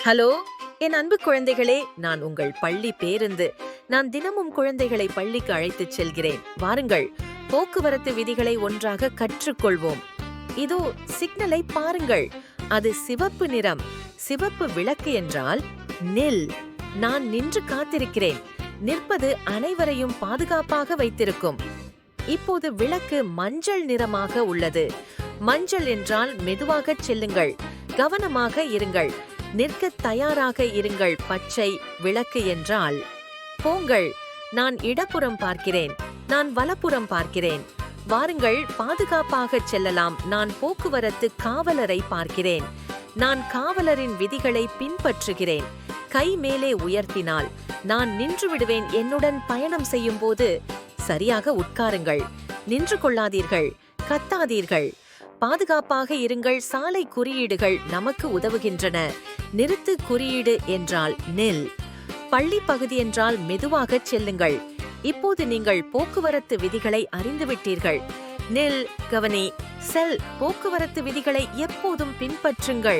Hello, என் அன்பு குழந்தைகளே, நான் உங்கள் பள்ளி பேருந்து. நான் தினமும் குழந்தைகளை பள்ளிக்கு அழைத்துச் செல்கிறேன். வாருங்கள், போக்குவரத்து விதிகளை ஒன்றாக கற்றுக்கொள்வோம். இதோ சிக்னலை பாருங்கள், அது சிவப்பு நிறம். சிவப்பு விளக்கு என்றால் நில். நான் நின்று காத்திருக்கிறேன். நிற்பது அனைவரையும் பாதுகாப்பாக வைத்திருக்கும். இப்போது விளக்கு மஞ்சள் நிறமாக உள்ளது. மஞ்சள் என்றால் மெதுவாகச் செல்லுங்கள், கவனமாக இருங்கள், நிற்க தயாராக இருங்கள். பச்சை விளக்கு என்றால் போங்கள். நான் இடப்புறம் பார்க்கிறேன், நான் வலப்புறம் பார்க்கிறேன். வாருங்கள், பாதுகாப்பாக செல்லலாம். நான் போக்குவரத்து காவலரை பார்க்கிறேன். நான் காவலரின் விதிகளை பின்பற்றுகிறேன். கை மேலே உயர்த்தினால் நான் நின்று விடுவேன். என்னுடன் பயணம் செய்யும் போது சரியாக உட்காருங்கள். நின்று கொள்ளாதீர்கள், கத்தாதீர்கள். பாதுகாப்பாக இருங்கள். சாலை குறியீடுகள் நமக்கு உதவுகின்றன. நிறுத்து குறியீடு என்றால் நில். பள்ளி பகுதி என்றால் மெதுவாகச் செல்லுங்கள். இப்போது நீங்கள் போக்குவரத்து விதிகளை அறிந்துவிட்டீர்கள். நில், கவனி, செல். போக்குவரத்து விதிகளை எப்போதும் பின்பற்றுங்கள்.